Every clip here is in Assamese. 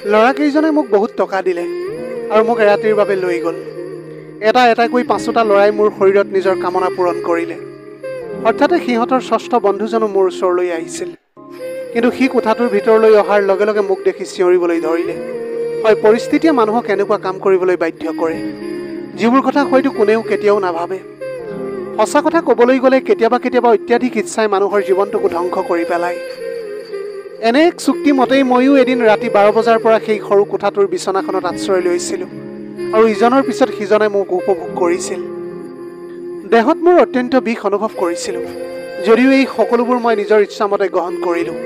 ল'ৰাকেইজনে মোক বহুত টকা দিলে আৰু মোক এৰাতিৰ বাবে লৈ গ'ল। এটা এটাকৈ 5টা ল'ৰাই মোৰ শৰীৰত নিজৰ কামনা পূৰণ কৰিলে। হঠাতে সিহঁতৰ ষষ্ঠ বন্ধুজনো মোৰ ওচৰলৈ আহিছিল, কিন্তু সি কোঠাটোৰ ভিতৰলৈ অহাৰ লগে লগে মোক দেখি চিঞৰিবলৈ ধৰিলে। হয়, পৰিস্থিতিয়ে মানুহক এনেকুৱা কাম কৰিবলৈ বাধ্য কৰে, যিবোৰ কথা হয়তো কোনেও কেতিয়াও নাভাবে। সঁচা কথা ক'বলৈ গ'লে কেতিয়াবা কেতিয়াবা অত্যাধিক ইচ্ছাই মানুহৰ জীৱনটোকো ধ্বংস কৰি পেলায়। এনে এক চুক্তি মতেই ময়ো এদিন ৰাতি 12 বজাৰ পৰা সেই সৰু কোঠাটোৰ বিচনাখনত আশ্ৰয় লৈছিলোঁ আৰু ইজনৰ পিছত সিজনে মোক উপভোগ কৰিছিল। দেহত মোৰ অত্যন্ত বিষ অনুভৱ কৰিছিলোঁ, যদিও এই সকলোবোৰ মই নিজৰ ইচ্ছামতে গ্ৰহণ কৰিলোঁ।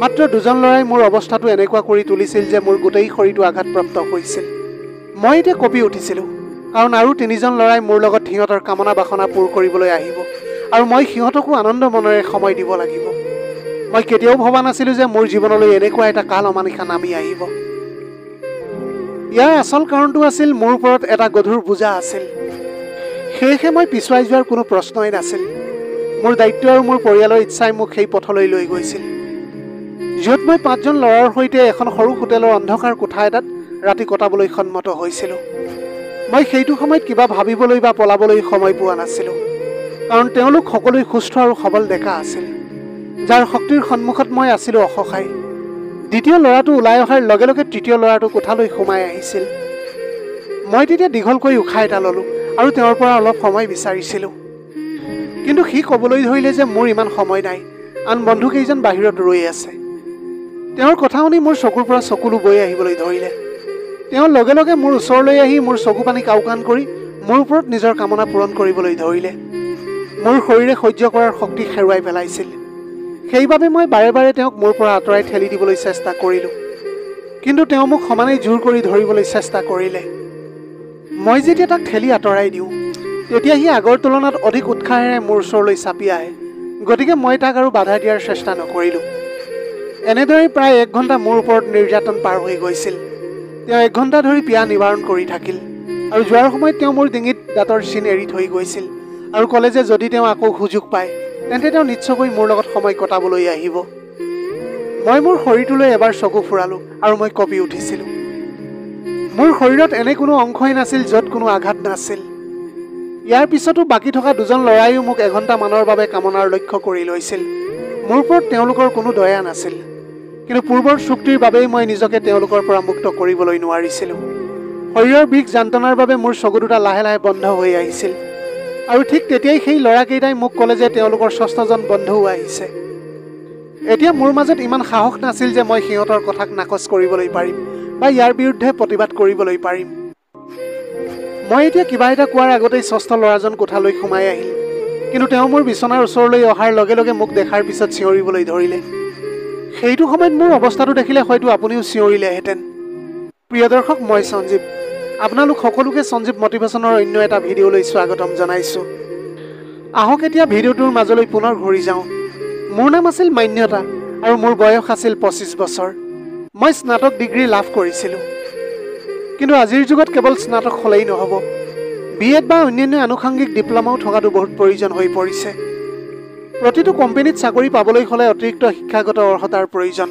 মাত্ৰ 2জন ল'ৰাই মোৰ অৱস্থাটো এনেকুৱা কৰি তুলিছিল যে মোৰ গোটেই শৰীৰটো আঘাতপ্ৰাপ্ত হৈছিল। মই এতিয়া কঁপি উঠিছিলোঁ, কাৰণ আৰু 3জন ল'ৰাই মোৰ লগত সিহঁতৰ কামনা বাসনা পূৰ কৰিবলৈ আহিব আৰু মই সিহঁতকো আনন্দ মনেৰে সময় দিব লাগিব। মই কেতিয়াও ভবা নাছিলোঁ যে মোৰ জীৱনলৈ এনেকুৱা এটা কাল অমানিশা নামি আহিব। ইয়াৰ আচল কাৰণটো আছিল মোৰ ওপৰত এটা গধুৰ বোজা আছিল। সেয়েহে মই পিছুৱাই যোৱাৰ কোনো প্ৰশ্নই নাছিল। মোৰ দায়িত্ব আৰু মোৰ পৰিয়ালৰ ইচ্ছাই মোক সেই পথলৈ লৈ গৈছিল, য'ত মই 5জন ল'ৰাৰ সৈতে এখন সৰু হোটেলৰ অন্ধকাৰ কোঠা এটাত ৰাতি কটাবলৈ সন্মত হৈছিলোঁ। মই সেইটো সময়ত কিবা ভাবিবলৈ বা পলাবলৈ সময় পোৱা নাছিলোঁ, কাৰণ তেওঁলোক সকলোৱে সুস্থ আৰু সবল ডেকা আছিল, যাৰ শক্তিৰ সন্মুখত মই আছিলোঁ অসহায়। দ্বিতীয় ল'ৰাটো ওলাই অহাৰ লগে লগে তৃতীয় ল'ৰাটো কোঠালৈ সোমাই আহিছিল। মই তেতিয়া দীঘলকৈ উশাহ এটা ল'লোঁ আৰু তেওঁৰ পৰা অলপ সময় বিচাৰিছিলোঁ, কিন্তু সি ক'বলৈ ধৰিলে যে মোৰ ইমান সময় নাই, আন বন্ধুকেইজন বাহিৰত ৰৈ আছে। তেওঁৰ কথা শুনি মোৰ চকুৰ পৰা চকুলো বৈ আহিবলৈ ধৰিলে। তেওঁ লগে লগে মোৰ ওচৰলৈ আহি মোৰ চকু পানী কাওকান কৰি মোৰ ওপৰত নিজৰ কামনা পূৰণ কৰিবলৈ ধৰিলে। মোৰ শৰীৰে সহ্য কৰাৰ শক্তি হেৰুৱাই পেলাইছিল। সেইবাবে মই বাৰে বাৰে তেওঁক মোৰ পৰা আঁতৰাই ঠেলি দিবলৈ চেষ্টা কৰিলোঁ, কিন্তু তেওঁ মোক সমানেই জোৰ কৰি ধৰিবলৈ চেষ্টা কৰিলে। মই যেতিয়া তাক ঠেলি আঁতৰাই দিওঁ, তেতিয়া সি আগৰ তুলনাত অধিক উৎসাহেৰে মোৰ ওচৰলৈ চাপি আহে, গতিকে মই তাক আৰু বাধা দিয়াৰ চেষ্টা নকৰিলোঁ। এনেদৰে প্ৰায় 1 ঘণ্টা মোৰ ওপৰত নিৰ্যাতন পাৰ হৈ গৈছিল। তেওঁ 1 ঘণ্টা ধৰি পিয়া নিবাৰণ কৰি থাকিল আৰু যোৱাৰ সময়ত তেওঁ মোৰ ডিঙিত দাঁতৰ চিন এৰি থৈ গৈছিল আৰু ক'লে যে যদি তেওঁ আকৌ সুযোগ পায় তেন্তে তেওঁ নিশ্চয়কৈ মোৰ লগত সময় কটাবলৈ আহিব। মই মোৰ শৰীৰটোলৈ এবাৰ চকু ফুৰালোঁ আৰু মই কঁপি উঠিছিলোঁ। মোৰ শৰীৰত এনে কোনো অংশই নাছিল য'ত কোনো আঘাত নাছিল। ইয়াৰ পিছতো বাকী থকা 2জন ল'ৰাইও মোক 1 ঘণ্টামানৰ বাবে কামনাৰ লক্ষ্য কৰি লৈছিল। মোৰ ওপৰত তেওঁলোকৰ কোনো দয়া নাছিল, কিন্তু পূৰ্বৰ চুক্তিৰ বাবেই মই নিজকে তেওঁলোকৰ পৰা মুক্ত কৰিবলৈ নোৱাৰিছিলোঁ। শৰীৰৰ বিষ যন্ত্ৰণাৰ বাবে মোৰ চকু দুটা লাহে লাহে বন্ধ হৈ আহিছিল আৰু ঠিক তেতিয়াই সেই ল'ৰাকেইটাই মোক ক'লে যে তেওঁলোকৰ 6জন বন্ধুও আহিছে। এতিয়া মোৰ মাজত ইমান সাহস নাছিল যে মই সিহঁতৰ কথাক নাকচ কৰিবলৈ পাৰিম বা ইয়াৰ বিৰুদ্ধে প্ৰতিবাদ কৰিবলৈ পাৰিম। মই এতিয়া কিবা এটা কোৱাৰ আগতেই 6ষ্ঠ ল'ৰাজন কোঠালৈ সোমাই আহিল, কিন্তু তেওঁ মোৰ বিচনাৰ ওচৰলৈ অহাৰ লগে লগে মোক দেখাৰ পিছত চিঞৰিবলৈ ধৰিলে। সেইটো সময়ত মোৰ অৱস্থাটো দেখিলে হয়তো আপুনিও চিঞৰিলেহেঁতেন। প্ৰিয় দৰ্শক, মই সঞ্জীৱ। আপোনালোক সকলোকে সঞ্জীৱ মটিভেশ্যনৰ অন্য এটা ভিডিঅ'লৈ স্বাগতম জনাইছোঁ। আহক এতিয়া ভিডিঅ'টোৰ মাজলৈ পুনৰ ঘূৰি যাওঁ। মোৰ নাম আছিল মান্যতা আৰু মোৰ বয়স আছিল 25 বছৰ। মই স্নাতক ডিগ্ৰী লাভ কৰিছিলোঁ, কিন্তু আজিৰ যুগত কেৱল স্নাতক হ'লেই নহ'ব, BEd বা অন্যান্য আনুষংগিক ডিপ্ল'মাও থকাটো বহুত প্ৰয়োজন হৈ পৰিছে। প্ৰতিটো কোম্পানীত চাকৰি পাবলৈ হ'লে অতিৰিক্ত শিক্ষাগত অৰ্হতাৰ প্ৰয়োজন।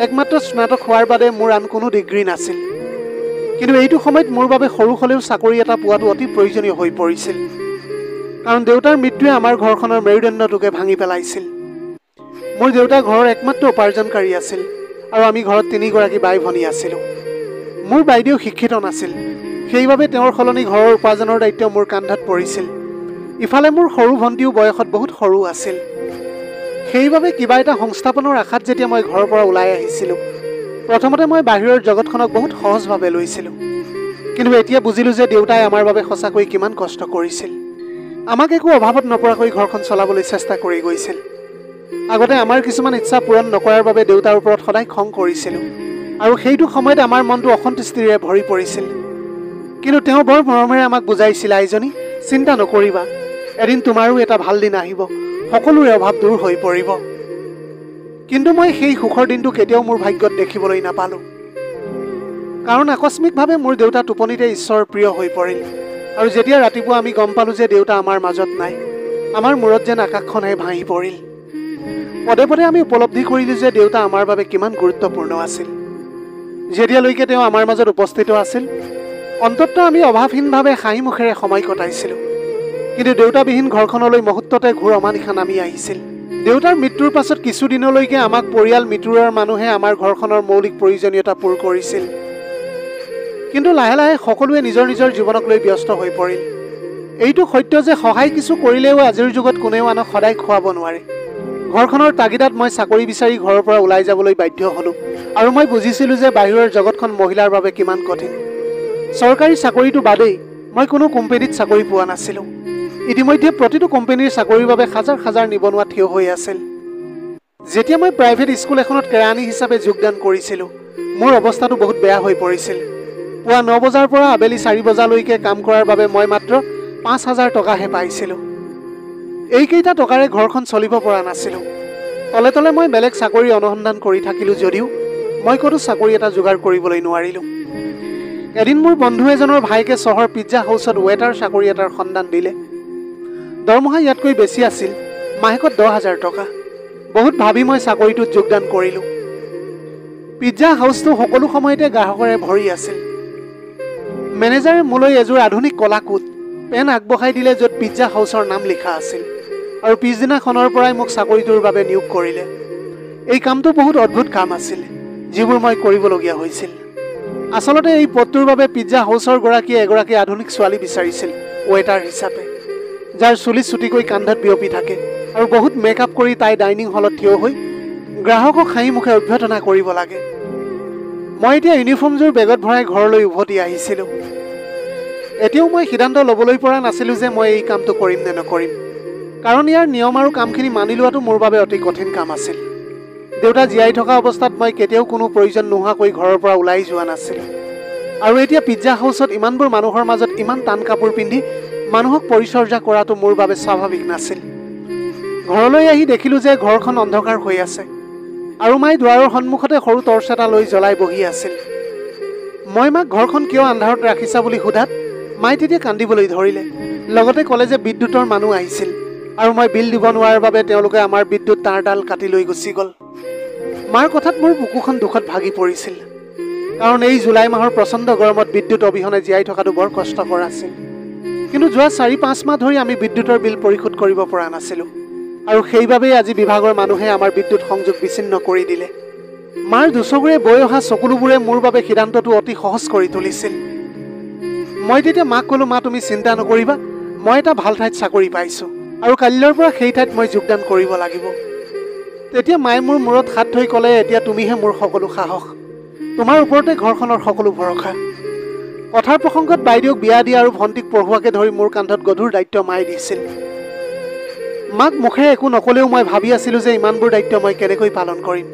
একমাত্ৰ স্নাতক হোৱাৰ বাদে মোৰ আন কোনো ডিগ্ৰী নাছিল, কিন্তু এইটো সময়ত মোৰ বাবে সৰু হ'লেও চাকৰি এটা পোৱাটো অতি প্ৰয়োজনীয় হৈ পৰিছিল, কাৰণ দেউতাৰ মৃত্যুৱে আমাৰ ঘৰখনৰ মেৰুদণ্ডটোকে ভাঙি পেলাইছিল। মোৰ দেউতা ঘৰৰ একমাত্ৰ উপাৰ্জনকাৰী আছিল আৰু আমি ঘৰত 3গৰাকী বাই ভনী আছিলোঁ। মোৰ বাইদেউ শিক্ষিত নাছিল, সেইবাবে তেওঁৰ সলনি ঘৰৰ উপাৰ্জনৰ দায়িত্ব মোৰ কান্ধত পৰিছিল। ইফালে মোৰ সৰু ভণ্টিও বয়সত বহুত সৰু আছিল। সেইবাবে কিবা এটা সংস্থাপনৰ আশাত যেতিয়া মই ঘৰৰ পৰা ওলাই আহিছিলোঁ, প্ৰথমতে মই বাহিৰৰ জগতখনক বহুত সহজভাৱে লৈছিলোঁ, কিন্তু এতিয়া বুজিলোঁ যে দেউতাই আমাৰ বাবে সঁচাকৈ কিমান কষ্ট কৰিছিল। আমাক একো অভাৱত নপৰাকৈ ঘৰখন চলাবলৈ চেষ্টা কৰি গৈছিল। আগতে আমাৰ কিছুমান ইচ্ছা পূৰণ নকৰাৰ বাবে দেউতাৰ ওপৰত সদায় খং কৰিছিলোঁ আৰু সেইটো সময়ত আমাৰ মনটো অসন্তুষ্টিৰে ভৰি পৰিছিল। কিন্তু তেওঁ বৰ মৰমেৰে আমাক বুজাইছিল, আইজনী, চিন্তা নকৰিবা, এদিন তোমাৰো এটা ভাল দিন আহিব, সকলোৰে অভাৱ দূৰ হৈ পৰিব। কিন্তু মই সেই সুখৰ দিনটো কেতিয়াও মোৰ ভাগ্যত দেখিবলৈ নাপালোঁ, কাৰণ আকস্মিকভাৱে মোৰ দেউতা টোপনিতে ঈশ্বৰৰ প্ৰিয় হৈ পৰিল আৰু যেতিয়া ৰাতিপুৱা আমি গম পালোঁ যে দেউতা আমাৰ মাজত নাই, আমাৰ মূৰত যেন আকাশখনহে ভাঙি পৰিল। পদে পদে আমি উপলব্ধি কৰিলোঁ যে দেউতা আমাৰ বাবে কিমান গুৰুত্বপূৰ্ণ আছিল। যেতিয়ালৈকে তেওঁ আমাৰ মাজত উপস্থিত আছিল অন্ততঃ আমি অভাৱহীনভাৱে হাঁহি মুখেৰে সময় কটাইছিলোঁ। কিন্তু দেউতাবিহীন ঘৰখনলৈ মুহূৰ্ততে ঘূৰ অমানিশা নামি আহিছিল। দেউতাৰ মৃত্যুৰ পাছত কিছুদিনলৈকে আমাক পৰিয়াল মিতিৰৰ মানুহে আমাৰ ঘৰখনৰ মৌলিক প্ৰয়োজনীয়তা পূৰ কৰিছিল। কিন্তু লাহে লাহে সকলোৱে নিজৰ নিজৰ জীৱনক লৈ ব্যস্ত হৈ পৰিল। এইটো সত্য যে সহায় কিছু কৰিলেও আজিৰ যুগত কোনেও আনক সদায় খুৱাব নোৱাৰে। ঘৰখনৰ তাগিদাত মই চাকৰি বিচাৰি ঘৰৰ পৰা ওলাই যাবলৈ বাধ্য হ'লোঁ আৰু মই বুজিছিলোঁ যে বাহিৰৰ জগতখন মহিলাৰ বাবে কিমান কঠিন। চৰকাৰী চাকৰিটো বাদেই মই কোনো কোম্পানীত চাকৰি পোৱা নাছিলোঁ। ইতিমধ্যে প্ৰতিটো কোম্পানীৰ চাকৰিৰ বাবে হাজাৰ হাজাৰ নিবনুৱা থিয় হৈ আছিল। যেতিয়া মই প্ৰাইভেট স্কুল এখনত কেৰাণী হিচাপে যোগদান কৰিছিলোঁ মোৰ অৱস্থাটো বহুত বেয়া হৈ পৰিছিল। পুৱা 9 বজাৰ পৰা আবেলি 4 বজালৈকে কাম কৰাৰ বাবে মই মাত্ৰ 5,000 টকাহে পাইছিলোঁ। এইকেইটা টকাৰে ঘৰখন চলিব পৰা নাছিলোঁ। তলে তলে মই বেলেগ চাকৰি অনুসন্ধান কৰি থাকিলোঁ যদিও মই ক'তো চাকৰি এটা যোগাৰ কৰিবলৈ নোৱাৰিলোঁ। এদিন মোৰ বন্ধু এজনৰ ভাইকে চহৰ পিজ্জা হাউচত ৱেটাৰ চাকৰি এটাৰ সন্ধান দিলে। দৰমহা ইয়াতকৈ বেছি আছিল, মাহেকত 10,000 টকা। বহুত ভাবি মই চাকৰিটোত যোগদান কৰিলোঁ। পিজ্জা হাউচটো সকলো সময়তে গ্ৰাহকেৰে ভৰি আছিল। মেনেজাৰে মোলৈ এযোৰ আধুনিক কলা কোট পেন আগবঢ়াই দিলে য'ত পিজ্জা হাউচৰ নাম লিখা আছিল আৰু পিছদিনাখনৰ পৰাই মোক চাকৰিটোৰ বাবে নিয়োগ কৰিলে। এই কামটো বহুত অদ্ভুত কাম আছিল যিবোৰ মই কৰিবলগীয়া হৈছিল। আচলতে এই পদটোৰ বাবে পিজ্জা হাউচৰ গৰাকীয়ে এগৰাকী আধুনিক ছোৱালী বিচাৰিছিল ৱেটাৰ হিচাপে, যাৰ চুলি চুটিকৈ কান্ধত বিয়পি থাকে আৰু বহুত মেকআপ কৰি তাই ডাইনিং হলত থিয় হৈ গ্ৰাহকক হাঁহি মুখে অভ্যৰ্থনা কৰিব লাগে। মই এতিয়া ইউনিফৰ্মযোৰ বেগত ভৰাই ঘৰলৈ উভতি আহিছিলোঁ। এতিয়াও মই সিদ্ধান্ত ল'বলৈ পৰা নাছিলোঁ যে মই এই কামটো কৰিম নে নকৰিম, কাৰণ ইয়াৰ নিয়ম আৰু কামখিনি মানি লোৱাটো মোৰ বাবে অতি কঠিন কাম আছিল। দেউতা জীয়াই থকা অৱস্থাত মই কেতিয়াও কোনো প্ৰয়োজন নোহোৱাকৈ ঘৰৰ পৰা ওলাই যোৱা নাছিলোঁ আৰু এতিয়া পিজ্জা হাউচত ইমানবোৰ মানুহৰ মাজত ইমান টান কাপোৰ পিন্ধি মানুহক পৰিচৰ্যা কৰাটো মোৰ বাবে স্বাভাৱিক নাছিল। ঘৰলৈ আহি দেখিলোঁ যে ঘৰখন অন্ধকাৰ হৈ আছে আৰু মায়ে দুৱাৰৰ সন্মুখতে সৰু টৰ্চ এটা লৈ জ্বলাই বহি আছিল। মই মাক ঘৰখন কিয় আন্ধাৰত ৰাখিছা বুলি সোধাত মায়ে তেতিয়া কান্দিবলৈ ধৰিলে। লগতে ক'লে যে বিদ্যুতৰ মানুহ আহিছিল আৰু মই বিল দিব নোৱাৰাৰ বাবে তেওঁলোকে আমাৰ বিদ্যুৎ তাঁৰডাল কাটি লৈ গুচি গ'ল। মাৰ কথাত মোৰ বুকুখন দুখত ভাগি পৰিছিল, কাৰণ এই জুলাই মাহৰ প্ৰচণ্ড গৰমত বিদ্যুৎ অবিহনে জীয়াই থকাটো বৰ কষ্টকৰ আছিল। কিন্তু যোৱা 4-5 মাহ ধৰি আমি বিদ্যুতৰ বিল পৰিশোধ কৰিব পৰা নাছিলোঁ আৰু সেইবাবেই আজি বিভাগৰ মানুহে আমাৰ বিদ্যুৎ সংযোগ বিচ্ছিন্ন কৰি দিলে। মাৰ দুচকুৰে বৈ অহা চকুলোবোৰে মোৰ বাবে সিদ্ধান্তটো অতি সহজ কৰি তুলিছিল। মই তেতিয়া মাক ক'লোঁ, মা তুমি চিন্তা নকৰিবা, মই এটা ভাল ঠাইত চাকৰি পাইছোঁ আৰু কাইলৈৰ পৰা সেই ঠাইত মই যোগদান কৰিব লাগিব। তেতিয়া মায়ে মোৰ মূৰত হাত থৈ ক'লে, এতিয়া তুমিহে মোৰ সকলো সাহস, তোমাৰ ওপৰতে ঘৰখনৰ সকলো ভৰসা। কথাৰ প্ৰসংগত বাইদেউক বিয়া দিয়া আৰু ভণ্টিক পঢ়ুৱাকে ধৰি মোৰ কান্ধত গধুৰ দায়িত্ব মায়ে দিছিল। মাক মুখেৰে একো নকলেও মই ভাবি আছিলোঁ যে ইমানবোৰ দায়িত্ব মই কেনেকৈ পালন কৰিম।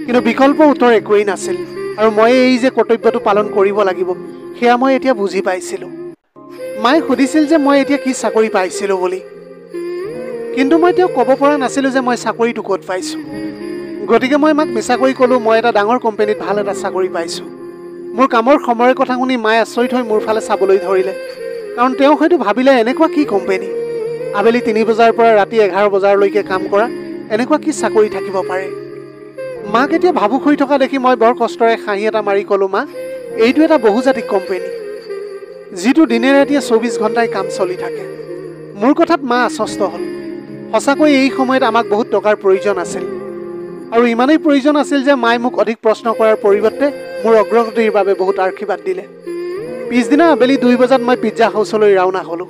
কিন্তু বিকল্প উত্তৰ একোৱেই নাছিল আৰু মই এই যে কৰ্তব্যটো পালন কৰিব লাগিব সেয়া মই এতিয়া বুজি পাইছিলোঁ। মায়ে সুধিছিল যে মই এতিয়া কি চাকৰি পাইছিলোঁ বুলি, কিন্তু মই তেওঁক ক'ব পৰা নাছিলোঁ যে মই চাকৰিটো ক'ত পাইছোঁ। গতিকে মই মাক মিছাকৈ ক'লোঁ, মই এটা ডাঙৰ কোম্পানীত ভাল এটা চাকৰি পাইছোঁ। মোৰ কামৰ সময়ৰ কথা শুনি মায়ে আচৰিত হৈ মোৰ ফালে চাবলৈ ধৰিলে, কাৰণ তেওঁ হয়তো ভাবিলে এনেকুৱা কি কোম্পানী, আবেলি 3 বজাৰ পৰা ৰাতি 11 বজালৈকে কাম কৰা এনেকুৱা কি চাকৰি থাকিব পাৰে। মাক এতিয়া ভাবুক হৈ থকা দেখি মই বৰ কষ্টৰে হাঁহি এটা মাৰি ক'লোঁ, মা এইটো এটা বহুজাতিক কোম্পানী যিটো দিনে ৰাতিয়ে 24 ঘণ্টাই কাম চলি থাকে। মোৰ কথাত মা আশ্বস্ত হ'ল। সঁচাকৈ এই সময়ত আমাক বহুত টকাৰ প্ৰয়োজন আছিল আৰু ইমানেই প্ৰয়োজন আছিল যে মায়ে মোক অধিক প্ৰশ্ন কৰাৰ পৰিৱৰ্তে মোৰ অগ্ৰগতিৰ বাবে বহুত আশীৰ্বাদ দিলে। পিছদিনা আবেলি 2 বজাত মই পিজ্জা হাউচলৈ ৰাওনা হ'লোঁ।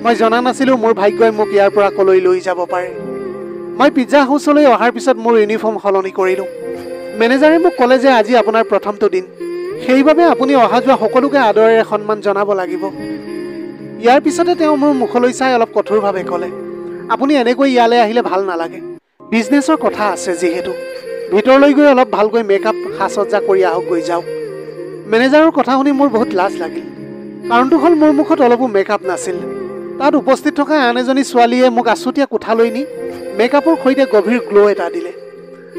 মই জনা নাছিলোঁ মোৰ ভাগ্যই মোক ইয়াৰ পৰা কলৈ লৈ যাব পাৰে। মই পিজ্জা হাউচলৈ অহাৰ পিছত মোৰ ইউনিফৰ্ম সলনি কৰিলোঁ। মেনেজাৰে মোক ক'লে যে আজি আপোনাৰ প্ৰথমটো দিন, সেইবাবে আপুনি অহা যোৱা সকলোকে আদৰেৰে সন্মান জনাব লাগিব। ইয়াৰ পিছতে তেওঁ মোৰ মুখলৈ চাই অলপ কঠোৰভাৱে ক'লে, আপুনি এনেকৈ ইয়ালৈ আহিলে ভাল নালাগে, বিজনেছৰ কথা আছে যিহেতু ভিতৰলৈ গৈ অলপ ভালকৈ মেকআপ সাজ সজ্জা কৰি আহক, গৈ যাওক। মেনেজাৰৰ কথা শুনি মোৰ বহুত লাজ লাগিল, কাৰণটো হ'ল মোৰ মুখত অলপো মেকআপ নাছিল। তাত উপস্থিত থকা আন এজনী ছোৱালীয়ে মোক আছুতীয়া কোঠালৈ নি মেকআপৰ সৈতে গভীৰ গ্ল' এটা দিলে।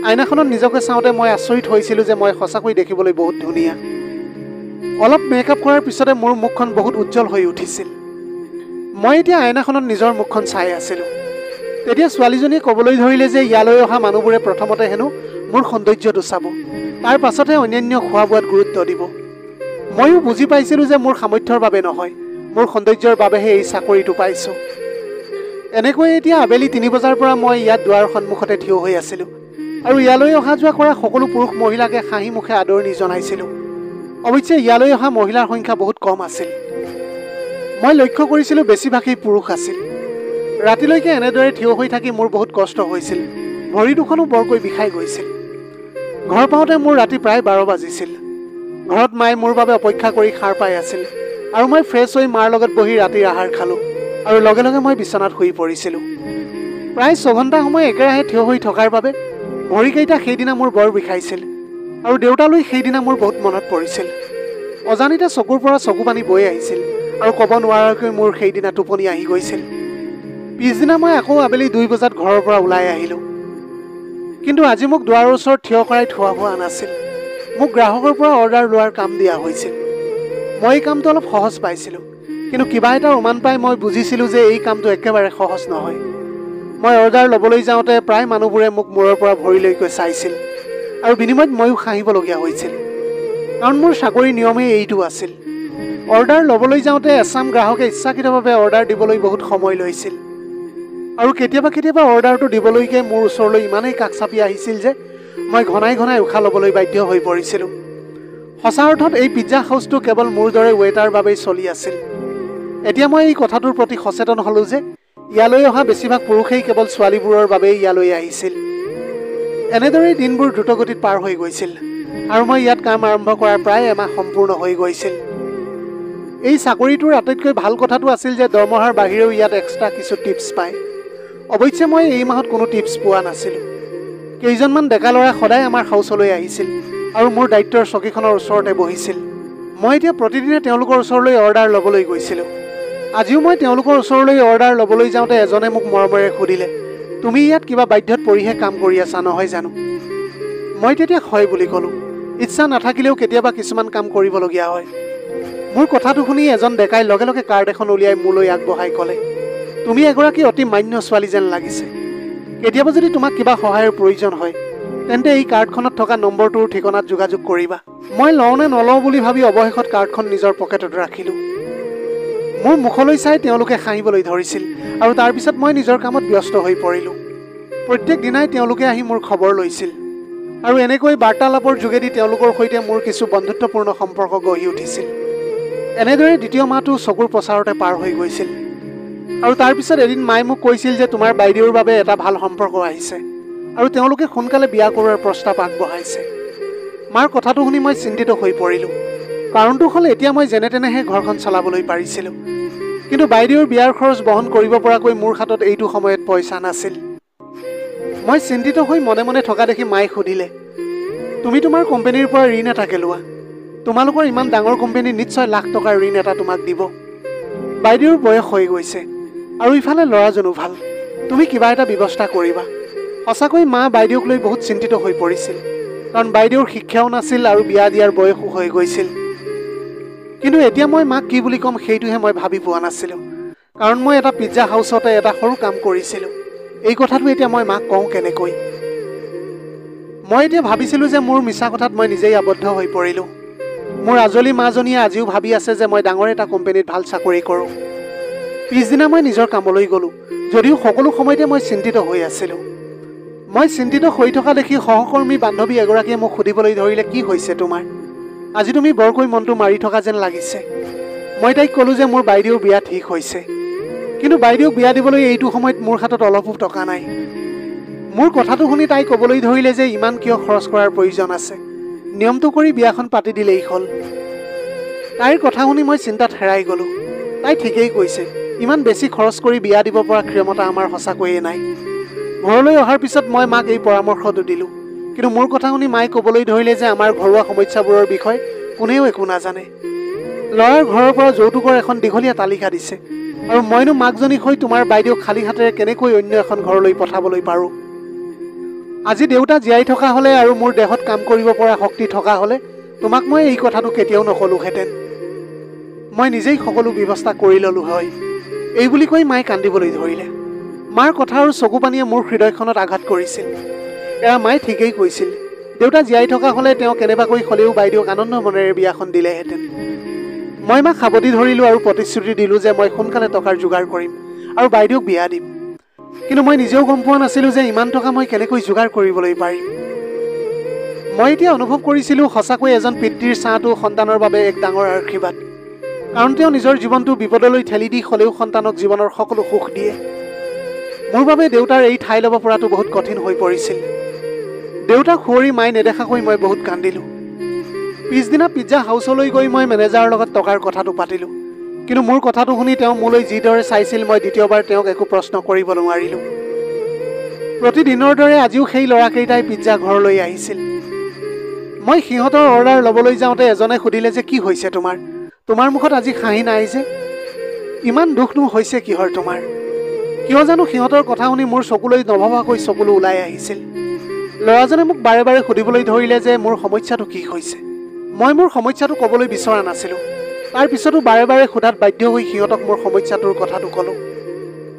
আইনাখনত নিজকে চাওঁতে মই আচৰিত হৈছিলোঁ যে মই সঁচাকৈ দেখিবলৈ বহুত ধুনীয়া। অলপ মেকআপ কৰাৰ পিছতে মোৰ মুখখন বহুত উজ্জ্বল হৈ উঠিছিল। মই এতিয়া আইনাখনত নিজৰ মুখখন চাই আছিলোঁ। তেতিয়া ছোৱালীজনীয়ে ক'বলৈ ধৰিলে যে ইয়ালৈ অহা মানুহবোৰে প্ৰথমতে হেনো মোৰ সৌন্দৰ্যটো চাব, তাৰ পাছতহে অন্যান্য খোৱা বোৱাত গুৰুত্ব দিব। ময়ো বুজি পাইছিলোঁ যে মোৰ সামৰ্থ্যৰ বাবে নহয়, মোৰ সৌন্দৰ্যৰ বাবেহে এই চাকৰিটো পাইছোঁ। এনেকৈ এতিয়া আবেলি 3 বজাৰ পৰা মই ইয়াত দুৱাৰৰ সন্মুখতে থিয় হৈ আছিলোঁ আৰু ইয়ালৈ অহা যোৱা কৰা সকলো পুৰুষ মহিলাকে হাঁহি মুখে আদৰণি জনাইছিলোঁ। অৱশ্যে ইয়ালৈ অহা মহিলাৰ সংখ্যা বহুত কম আছিল। মই লক্ষ্য কৰিছিলোঁ বেছিভাগেই পুৰুষ আছিল। ৰাতিলৈকে এনেদৰে থিয় হৈ থাকি মোৰ বহুত কষ্ট হৈছিল। ভৰি দুখনো বৰকৈ বিষাই গৈছিল। ঘৰ পাওঁতে মোৰ ৰাতি প্ৰায় 12 বাজিছিল। ঘৰত মায়ে মোৰ বাবে অপেক্ষা কৰি সাৰ পাই আছিল আৰু মই ফ্ৰেছ হৈ মাৰ লগত বহি ৰাতিৰ আহাৰ খালোঁ আৰু লগে লগে মই বিচনাত শুই পৰিছিলোঁ। প্ৰায় 6 ঘণ্টা সময় একেৰাহে থিয় হৈ থকাৰ বাবে ভৰিকেইটা সেইদিনা মোৰ বৰ বিষাইছিল আৰু দেউতালৈ সেইদিনা মোৰ বহুত মনত পৰিছিল। অজানিতে চকুৰ পৰা চকু পানী বৈ আহিছিল আৰু ক'ব নোৱাৰাকৈ মোৰ সেইদিনা টোপনি আহি গৈছিল। পিছদিনা মই আকৌ আবেলি 2 বজাত ঘৰৰ পৰা ওলাই আহিলোঁ। কিন্তু আজি মোক দুৱাৰৰ ওচৰত থিয় কৰাই থোৱা হোৱা নাছিল। মোক গ্ৰাহকৰ পৰা অৰ্ডাৰ লোৱাৰ কাম দিয়া হৈছিল। মই এই কামটো অলপ সহজ পাইছিলোঁ, কিন্তু কিবা এটা উমান পাই মই বুজিছিলোঁ যে এই কামটো একেবাৰে সহজ নহয়। মই অৰ্ডাৰ ল'বলৈ যাওঁতে প্ৰায় মানুহবোৰে মোক মূৰৰ পৰা ভৰিলৈকৈ চাইছিল আৰু বিনিময়ত ময়ো হাঁহিবলগীয়া হৈছিল, কাৰণ মোৰ চাকৰিৰ নিয়মেই এইটো আছিল। অৰ্ডাৰ ল'বলৈ যাওঁতে এচাম গ্ৰাহকে ইচ্ছাকৃতভাৱে অৰ্ডাৰ দিবলৈ বহুত সময় লৈছিল আৰু কেতিয়াবা কেতিয়াবা অৰ্ডাৰটো দিবলৈকে মোৰ ওচৰলৈ ইমানেই কাষ চাপি আহিছিল যে মই ঘনাই ঘনাই উশাহ ল'বলৈ বাধ্য হৈ পৰিছিলোঁ। সঁচা অৰ্থত এই পিজ্জা হাউচটো কেৱল মোৰ দৰে ৱেটাৰ বাবেই চলি আছিল। এতিয়া মই এই কথাটোৰ প্ৰতি সচেতন হ'লোঁ যে ইয়ালৈ অহা বেছিভাগ পুৰুষেই কেৱল ছোৱালীবোৰৰ বাবেই ইয়ালৈ আহিছিল। এনেদৰেই দিনবোৰ দ্ৰুতগতিত পাৰ হৈ গৈছিল আৰু মই ইয়াত কাম আৰম্ভ কৰাৰ প্ৰায় এমাহ সম্পূৰ্ণ হৈ গৈছিল। এই চাকৰিটোৰ আটাইতকৈ ভাল কথাটো আছিল যে দৰমহাৰ বাহিৰেও ইয়াত এক্সট্ৰা কিছু টিপছ পায়। অৱশ্যে মই এই মাহত কোনো টিপছ পোৱা নাছিলোঁ। কেইজনমান ডেকা ল'ৰা সদায় আমাৰ হাউচলৈ আহিছিল আৰু মোৰ দায়িত্বৰ চকীখনৰ ওচৰতে বহিছিল। মই এতিয়া প্ৰতিদিনে তেওঁলোকৰ ওচৰলৈ অৰ্ডাৰ ল'বলৈ গৈছিলোঁ। আজিও মই তেওঁলোকৰ ওচৰলৈ অৰ্ডাৰ ল'বলৈ যাওঁতে এজনে মোক মৰমেৰে সুধিলে, তুমি ইয়াত কিবা বাধ্যত পৰিহে কাম কৰি আছা নহয় জানো? মই তেতিয়া হয় বুলি ক'লোঁ। ইচ্ছা নাথাকিলেও কেতিয়াবা কিছুমান কাম কৰিবলগীয়া হয়। মোৰ কথাটো শুনি এজন ডেকাই লগে লগে কাৰ্ড এখন উলিয়াই মোলৈ আগবঢ়াই ক'লে, তুমি এগৰাকী অতি মান্য ছোৱালী যেন লাগিছে। কেতিয়াবা যদি তোমাক কিবা সহায়ৰ প্ৰয়োজন হয় তেন্তে এই কাৰ্ডখনত থকা নম্বৰটোৰ ঠিকনাত যোগাযোগ কৰিবা। মই লওঁ নে নলওঁ বুলি ভাবি অৱশেষত কাৰ্ডখন নিজৰ পকেটত ৰাখিলোঁ। মোৰ মুখলৈ চাই তেওঁলোকে হাঁহিবলৈ ধৰিছিল আৰু তাৰপিছত মই নিজৰ কামত ব্যস্ত হৈ পৰিলোঁ। প্ৰত্যেক দিনাই তেওঁলোকে আহি মোৰ খবৰ লৈছিল আৰু এনেকৈ বাৰ্তালাপৰ যোগেদি তেওঁলোকৰ সৈতে মোৰ কিছু বন্ধুত্বপূৰ্ণ সম্পৰ্ক গঢ়ি উঠিছিল। এনেদৰে দ্বিতীয় মাহটো চকুৰ প্ৰচাৰতে পাৰ হৈ গৈছিল আৰু তাৰপিছত এদিন মায়ে মোক কৈছিল যে তোমাৰ বাইদেউৰ বাবে এটা ভাল সম্পৰ্ক আহিছে আৰু তেওঁলোকে সোনকালে বিয়া কৰোৱাৰ প্ৰস্তাৱ আগবঢ়াইছে। মাৰ কথাটো শুনি মই চিন্তিত হৈ পৰিলোঁ। কাৰণটো হ'ল এতিয়া মই যেনে তেনেহে ঘৰখন চলাবলৈ পাৰিছিলোঁ, কিন্তু বাইদেউৰ বিয়াৰ খৰচ বহন কৰিব পৰাকৈ মোৰ হাতত এইটো সময়ত পইচা নাছিল। মই চিন্তিত হৈ মনে মনে থকা দেখি মায়ে সুধিলে, তুমি তোমাৰ কোম্পানীৰ পৰা ঋণ এটাকে লোৱা। তোমালোকৰ ইমান ডাঙৰ কোম্পানী নিশ্চয় লাখ টকাৰ ঋণ এটা তোমাক দিব। বাইদেউৰ বয়স হৈ গৈছে আৰু ইফালে ল'ৰাজনো ভাল। তুমি কিবা এটা ব্যৱস্থা কৰিবা। সঁচাকৈ মা বাইদেউক লৈ বহুত চিন্তিত হৈ পৰিছিল, কাৰণ বাইদেউৰ শিক্ষাও নাছিল আৰু বিয়া দিয়াৰ বয়সো হৈ গৈছিল। কিন্তু এতিয়া মই মাক কি বুলি ক'ম সেইটোহে মই ভাবি পোৱা নাছিলোঁ, কাৰণ মই এটা পিজ্জা হাউচতে এটা সৰু কাম কৰিছিলোঁ। এই কথাটো এতিয়া মই মাক কওঁ কেনেকৈ? মই এতিয়া ভাবিছিলোঁ যে মোৰ মিছা কথাত মই নিজেই আবদ্ধ হৈ পৰিলোঁ। মোৰ আজলি মাজনীয়ে আজিও ভাবি আছে যে মই ডাঙৰ এটা কোম্পানীত ভাল চাকৰি কৰোঁ। পিছদিনা মই নিজৰ কামলৈ গ'লোঁ, যদিও সকলো সময়তে মই চিন্তিত হৈ আছিলোঁ। মই চিন্তিত হৈ থকা দেখি সহকৰ্মী বান্ধৱী এগৰাকীয়ে মোক সুধিবলৈ ধৰিলে, কি হৈছে তোমাৰ? আজি তুমি বৰকৈ মনটো মাৰি থকা যেন লাগিছে। মই তাইক ক'লোঁ যে মোৰ বাইদেউৰ বিয়া ঠিক হৈছে, কিন্তু বাইদেউক বিয়া দিবলৈ এইটো সময়ত মোৰ হাতত অলপো টকা নাই। মোৰ কথাটো শুনি তাই ক'বলৈ ধৰিলে যে ইমান কিয় খৰচ কৰাৰ প্ৰয়োজন আছে, নিয়মটো কৰি বিয়াখন পাতি দিলেই হ'ল। তাইৰ কথা শুনি মই চিন্তাত হেৰাই গ'লোঁ। তাই ঠিকেই কৈছে, ইমান বেছি খৰচ কৰি বিয়া দিব পৰা ক্ষমতা আমাৰ সঁচাকৈয়ে নাই। ঘৰলৈ অহাৰ পিছত মই মাক এই পৰামৰ্শটো দিলোঁ, কিন্তু মোৰ কথা শুনি মায়ে ক'বলৈ ধৰিলে যে আমাৰ ঘৰুৱা সমস্যাবোৰৰ বিষয়ে কোনেও একো নাজানে। ল'ৰাৰ ঘৰৰ পৰা যৌতুকৰ এখন দীঘলীয়া তালিকা দিছে আৰু মইনো মাকজনী হৈ তোমাৰ বাইদেউক খালী হাতেৰে কেনেকৈ অন্য এখন ঘৰলৈ পঠাবলৈ পাৰোঁ? আজি দেউতা জীয়াই থকা হ'লে আৰু মোৰ দেহত কাম কৰিব পৰা শক্তি থকা হ'লে তোমাক মই এই কথাটো কেতিয়াও নকলোহেঁতেন। মই নিজেই সকলো ব্যৱস্থা কৰি ল'লোঁ হয়। এই বুলি কৈ মায়ে কান্দিবলৈ ধৰিলে। মাৰ কথা আৰু চকু পানীয়ে মোৰ হৃদয়খনত আঘাত কৰিছিল। এয়া মায়ে ঠিকেই কৈছিল, দেউতা জীয়াই থকা হ'লে তেওঁ কেনেবাকৈ হ'লেও বাইদেউক আনন্দ মনেৰে বিয়াখন দিলেহেঁতেন। মই মাক সাৱটি ধৰিলোঁ আৰু প্ৰতিশ্ৰুতি দিলোঁ যে মই সোনকালে টকাৰ যোগাৰ কৰিম আৰু বাইদেউক বিয়া দিম। কিন্তু মই নিজেও গম পোৱা নাছিলোঁ যে ইমান টকা মই কেনেকৈ যোগাৰ কৰিবলৈ পাৰিম। মই এতিয়া অনুভৱ কৰিছিলোঁ সঁচাকৈ এজন পিতৃৰ ছাঁটো সন্তানৰ বাবে এক ডাঙৰ আশীৰ্বাদ। কাৰণ তেওঁ নিজৰ জীৱনটো বিপদলৈ ঠেলি দি হ'লেও সন্তানক জীৱনৰ সকলো সুখ দিয়ে। মোৰ বাবে দেউতাৰ এই ঠাই ল'ব পৰাটো বহুত কঠিন হৈ পৰিছিল। দেউতাক সুঁৱৰি মাই নেদেখাকৈ মই বহুত কান্দিলোঁ। পিছদিনা পিজ্জা হাউচলৈ গৈ মই মেনেজাৰৰ লগত টকাৰ কথাটো পাতিলোঁ। কিন্তু মোৰ কথাটো শুনি তেওঁ মোলৈ যিদৰে চাইছিল মই দ্বিতীয়বাৰ তেওঁক একো প্ৰশ্ন কৰিব নোৱাৰিলোঁ। প্ৰতিদিনৰ দৰে আজিও সেই ল'ৰাকেইটাই পিজ্জা ঘৰলৈ আহিছিল। মই সিহঁতৰ অৰ্ডাৰ ল'বলৈ যাওঁতে এজনে সুধিলে যে কি হৈছে তোমাৰ মুখত আজি হাঁহি নাই যে, ইমান দুখনো হৈছে কিহৰ তোমাৰ? কিয় জানো সিহঁতৰ কথা শুনি মোৰ চকুলৈ নভবাকৈ চকুলো ওলাই আহিছিল। ল'ৰাজনে মোক বাৰে বাৰে সুধিবলৈ ধৰিলে যে মোৰ সমস্যাটো কি হৈছে। মই মোৰ সমস্যাটো ক'বলৈ বিচৰা নাছিলোঁ। তাৰ পিছতো বাৰে বাৰে সোধাত বাধ্য হৈ সিহঁতক মোৰ সমস্যাটোৰ কথাটো ক'লোঁ।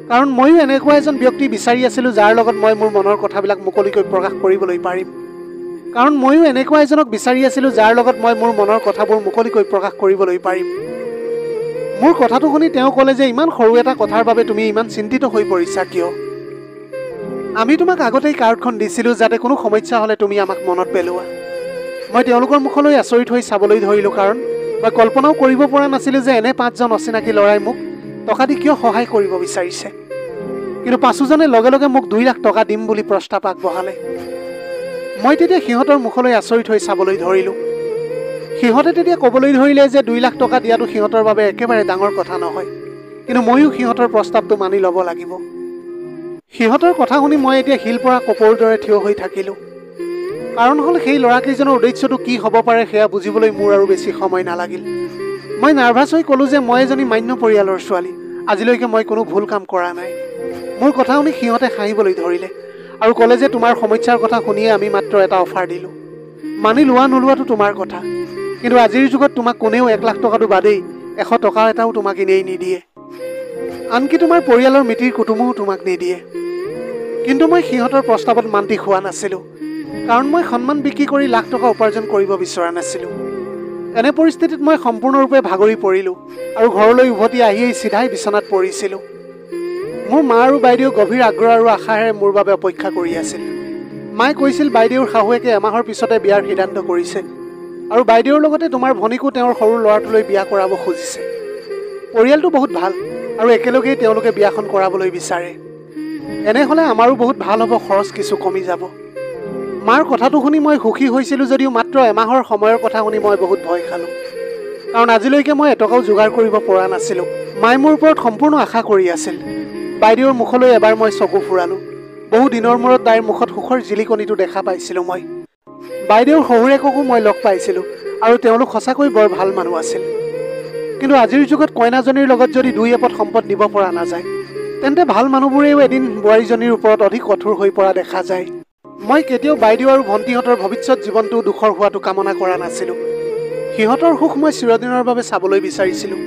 কাৰণ ময়ো এনেকুৱা এজন ব্যক্তি বিচাৰি আছিলোঁ যাৰ লগত মই মোৰ মনৰ কথাবিলাক মুকলিকৈ প্ৰকাশ কৰিবলৈ পাৰিম। মোৰ কথাটো শুনি তেওঁ ক'লে যে ইমান সৰু এটা কথাৰ বাবে তুমি ইমান চিন্তিত হৈ পৰিছা কিয়? আমি তোমাক আগতেই কাৰ্ডখন দিছিলোঁ যাতে কোনো সমস্যা হ'লে তুমি আমাক মনত পেলোৱা। মই তেওঁলোকৰ মুখলৈ আচৰিত হৈ চাবলৈ ধৰিলোঁ, কাৰণ মই কল্পনাও কৰিব পৰা নাছিলোঁ যে এনে 5জন অচিনাকি ল'ৰাই মোক টকা দি কিয় সহায় কৰিব বিচাৰিছে। কিন্তু পাঁচোজনে লগে লগে মোক 2 লাখ টকা দিম বুলি প্ৰস্তাৱ আগবঢ়ালে। মই তেতিয়া সিহঁতৰ মুখলৈ আচৰিত হৈ চাবলৈ ধৰিলোঁ। সিহঁতে তেতিয়া ক'বলৈ ধৰিলে যে 2 লাখ টকা দিয়াটো সিহঁতৰ বাবে একেবাৰে ডাঙৰ কথা নহয়, কিন্তু ময়ো সিহঁতৰ প্ৰস্তাৱটো মানি ল'ব লাগিব। সিহঁতৰ কথা শুনি মই এতিয়া শিল পৰা কপৌৰ দৰে থিয় হৈ থাকিলোঁ। কাৰণ হ'ল সেই ল'ৰাকেইজনৰ উদ্দেশ্যটো কি হ'ব পাৰে সেয়া বুজিবলৈ মোৰ আৰু বেছি সময় নালাগিল। মই নাৰ্ভাছ হৈ ক'লোঁ যে মই এজনী মান্য পৰিয়ালৰ ছোৱালী, আজিলৈকে মই কোনো ভুল কাম কৰা নাই। মোৰ কথা শুনি সিহঁতে হাঁহিবলৈ ধৰিলে আৰু ক'লে যে তোমাৰ সমস্যাৰ কথা শুনিয়ে আমি মাত্ৰ এটা অফাৰ দিলোঁ। মানি লোৱা নোলোৱাটো তোমাৰ কথা, কিন্তু আজিৰ যুগত তোমাক কোনেও 1 লাখ টকাটো বাদেই 100 টকা এটাও তোমাক এনেই নিদিয়ে। আনকি তোমাৰ পৰিয়ালৰ মিতিৰ কুটুমো তোমাক নিদিয়ে। কিন্তু মই সিহঁতৰ প্ৰস্তাৱত মান্তি হোৱা নাছিলোঁ, কাৰণ মই সন্মান বিক্ৰী কৰি লাখ টকা উপাৰ্জন কৰিব বিচৰা নাছিলোঁ। এনে পৰিস্থিতিত মই সম্পূৰ্ণৰূপে ভাগৰি পৰিলোঁ আৰু ঘৰলৈ উভতি আহি চিধাই বিচনাত পৰিছিলোঁ। মোৰ মা আৰু বাইদেউ গভীৰ আগ্ৰহ আৰু আশাৰে মোৰ বাবে অপেক্ষা কৰি আছিল। মায়ে কৈছিল বাইদেউৰ শাহুৱেকে এমাহৰ পিছতে বিয়াৰ সিদ্ধান্ত কৰিছে আৰু বাইদেউৰ লগতে তোমাৰ ভনীকো তেওঁৰ সৰু ল'ৰাটোলৈ বিয়া কৰাব খুজিছে। পৰিয়ালটো বহুত ভাল আৰু একেলগেই তেওঁলোকে বিয়াখন কৰাবলৈ বিচাৰে। এনে হ'লে আমাৰো বহুত ভাল হ'ব, খৰচ কিছু কমি যাব। মাৰ কথাটো শুনি মই সুখী হৈছিলোঁ যদিও মাত্ৰ এমাহৰ সময়ৰ কথা শুনি মই বহুত ভয় খালোঁ, কাৰণ আজিলৈকে মই এটকাও যোগাৰ কৰিব পৰা নাছিলোঁ। মায়ে মোৰ ওপৰত সম্পূৰ্ণ আশা কৰি আছিল। বাইদেউৰ মুখলৈ এবাৰ মই চকু ফুৰালোঁ। বহু দিনৰ মূৰত তাইৰ মুখত সুখৰ জিলিকনিটো দেখা পাইছিলোঁ মই। বাইদেউৰ শহুৰেককো মই লগ পাইছিলোঁ আৰু তেওঁলোক সঁচাকৈ বৰ ভাল মানুহ আছিল। কিন্তু আজিৰ যুগত কইনাজনীৰ লগত যদি 2 এপদ সম্পদ দিব পৰা নাযায়, তেন্তে ভাল মানুহবোৰেও এদিন বোৱাৰীজনীৰ ওপৰত অধিক কঠোৰ হৈ পৰা দেখা যায়। মই কেতিয়াও বাইদেউ আৰু ভণ্টিহঁতৰ ভৱিষ্যত জীৱনটো দুখৰ হোৱাটো কামনা কৰা নাছিলোঁ। সিহঁতৰ সুখ মই চিৰদিনৰ বাবে চাবলৈ বিচাৰিছিলোঁ।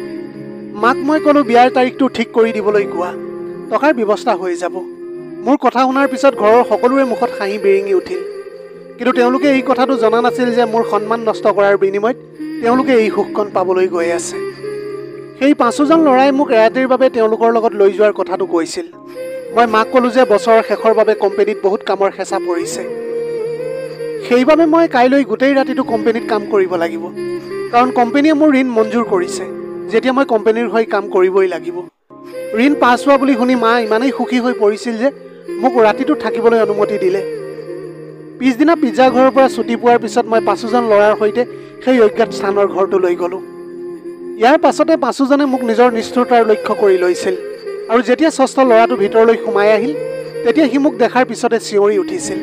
মাক মই ক'লোঁ বিয়াৰ তাৰিখটো ঠিক কৰি দিবলৈ কোৱা, টকাৰ ব্যৱস্থা হৈ যাব। মোৰ কথা শুনাৰ পিছত ঘৰৰ সকলোৰে মুখত হাঁহি বিৰিঙি উঠিল। কিন্তু তেওঁলোকে এই কথাটো জনা নাছিল যে মোৰ সন্মান নষ্ট কৰাৰ বিনিময়ত তেওঁলোকে এই সুখকণ পাবলৈ গৈ আছে। সেই 5জন ল'ৰাই মোক এৰাতিৰ বাবে তেওঁলোকৰ লগত লৈ যোৱাৰ কথাটো কৈছিল। মই মাক ক'লোঁ যে বছৰৰ শেষৰ বাবে কোম্পানীত বহুত কামৰ হেঁচা পৰিছে। সেইবাবে মই কাইলৈ গোটেই ৰাতিটো কোম্পানীত কাম কৰিব লাগিব, কাৰণ কোম্পানীয়ে মোৰ ঋণ মঞ্জুৰ কৰিছে। যেতিয়া মই কোম্পানীৰ হৈ কাম কৰিবই লাগিব। ঋণ পাছ হোৱা বুলি শুনি মা ইমানেই সুখী হৈ পৰিছিল যে মোক ৰাতিটো থাকিবলৈ অনুমতি দিলে। পিছদিনা পিজ্জা ঘৰৰ পৰা ছুটি পোৱাৰ পিছত মই 5জন ল'ৰাৰ সৈতে সেই অজ্ঞাত স্থানৰ ঘৰটোলৈ গ'লোঁ। ইয়াৰ পাছতে 5জনে মোক নিজৰ নিষ্ঠুৰতাৰ লক্ষ্য কৰি লৈছিল আৰু যেতিয়া 6ষ্ঠ ল'ৰাটো ভিতৰলৈ সোমাই আহিল, তেতিয়া সি মোক দেখাৰ পিছতে চিঞৰি উঠিছিল,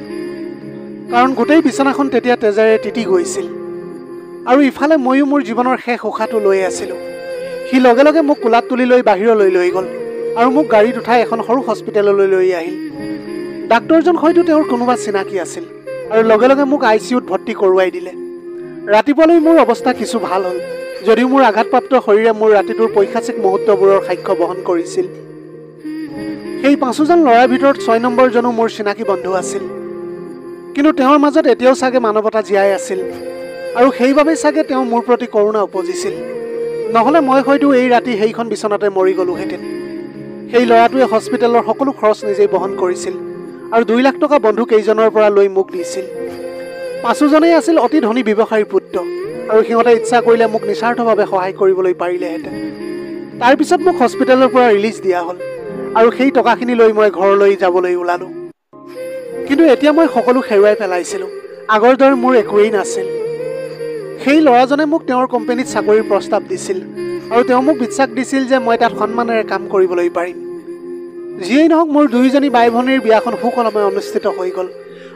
কাৰণ গোটেই বিচনাখন তেতিয়া তেজেৰে তিতি গৈছিল। আৰু ইফালে ময়ো মোৰ জীৱনৰ শেষ উশাহটো লৈ আছিলোঁ। সি লগে লগে মোক কোলাত তুলি লৈ বাহিৰলৈ লৈ গ'ল আৰু মোক গাড়ীত উঠাই এখন সৰু হস্পিটেললৈ লৈ আহিল। ডাক্তৰজন হয়তো তেওঁৰ কোনোবা চিনাকি আছিল আৰু লগে লগে মোক ICUত ভৰ্তি কৰোৱাই দিলে। ৰাতিপুৱালৈ মোৰ অৱস্থা কিছু ভাল হ'ল, যদিও মোৰ আঘাতপ্ৰাপ্ত শৰীৰে মোৰ ৰাতিটোৰ পৈশাচিক মুহূৰ্তবোৰৰ সাক্ষ্য বহন কৰিছিল। সেই 5জন ল'ৰাৰ ভিতৰত 6 নম্বৰজনো মোৰ চিনাকি বন্ধু আছিল। কিন্তু তেওঁৰ মাজত এতিয়াও চাগে মানৱতা জীয়াই আছিল আৰু সেইবাবেই চাগে তেওঁ মোৰ প্ৰতি কৰুণা উপজিছিল। নহ'লে মই হয়তো এই ৰাতি সেইখন বিচনাতে মৰি গ'লোহেঁতেন। সেই ল'ৰাটোৱে হস্পিটেলৰ সকলো খৰচ নিজেই বহন কৰিছিল আৰু 2 লাখ টকা বন্ধু কেইজনৰ পৰা লৈ মোক দিছিল। পাঁচোজনেই আছিল অতি ধনী ব্যৱসায়ীৰ পুত্ৰ আৰু সিহঁতে ইচ্ছা কৰিলে মোক নিস্বাৰ্থভাৱে সহায় কৰিবলৈ পাৰিলেহেঁতেন। তাৰপিছত মোক হস্পিটেলৰ পৰা ৰিলিজ দিয়া হ'ল আৰু সেই টকাখিনি লৈ মই ঘৰলৈ যাবলৈ ওলালোঁ। কিন্তু এতিয়া মই সকলো হেৰুৱাই পেলাইছিলোঁ। আগৰ দৰে মোৰ একোৱেই নাছিল। সেই ল'ৰাজনে মোক তেওঁৰ কোম্পানীত চাকৰিৰ প্ৰস্তাৱ দিছিল আৰু তেওঁ মোক বিশ্বাস দিছিল যে মই তাত সন্মানেৰে কাম কৰিবলৈ পাৰিম। যিয়েই নহওক, মোৰ 2জনী বাই ভনীৰ বিয়াখন সুকলমে অনুষ্ঠিত হৈ গ'ল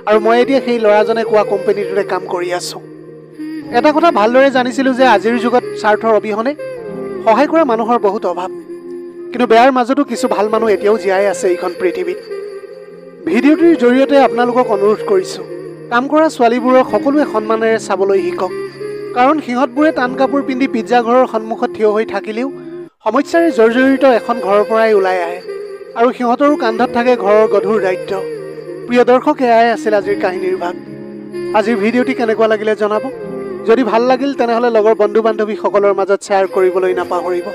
আৰু মই এতিয়া সেই ল'ৰাজনে কোৱা কোম্পানীটোতে কাম কৰি আছোঁ। এটা কথা ভালদৰে জানিছিলোঁ যে আজিৰ যুগত স্বাৰ্থৰ অবিহনে সহায় কৰা মানুহৰ বহুত অভাৱ। কিন্তু বেয়াৰ মাজতো কিছু ভাল মানুহ এতিয়াও জীয়াই আছে এইখন পৃথিৱীত। ভিডিঅ'টিৰ জৰিয়তে আপোনালোকক অনুৰোধ কৰিছোঁ, কাম কৰা ছোৱালীবোৰক সকলোৱে সন্মানেৰে চাবলৈ শিকক। কাৰণ সিহঁতবোৰে টান কাপোৰ পিন্ধি পিজ্জা ঘৰৰ সন্মুখত থিয় হৈ থাকিলেও সমস্যাৰে জৰ্জৰিত এখন ঘৰৰ পৰাই ওলাই আহে আৰু সিহঁতৰো কান্ধত থাকে ঘৰৰ গধুৰ দায়িত্ব। প্ৰিয় দৰ্শক, এয়াই আছিল আজিৰ কাহিনীৰ ভাগ। আজিৰ ভিডিঅ'টি কেনেকুৱা লাগিলে জনাব। যদি ভাল লাগিল তেনেহ'লে লগৰ বন্ধু বান্ধৱীসকলৰ মাজত শ্বেয়াৰ কৰিবলৈ নাপাহৰিব।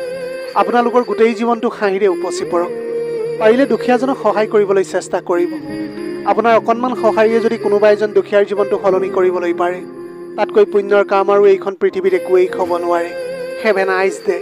আপোনালোকৰ গোটেই জীৱনটো হাঁহিৰে উপচি পৰক। পাৰিলে দুখীয়াজনক সহায় কৰিবলৈ চেষ্টা কৰিব। আপোনাৰ অকণমান সহায়েৰে যদি কোনোবা এজন দুখীয়াৰ জীৱনটো সলনি কৰিবলৈ পাৰে, তাতকৈ পুণ্যৰ কাম আৰু এইখন পৃথিৱীত একোৱেই হ'ব নোৱাৰে। Have a nice day.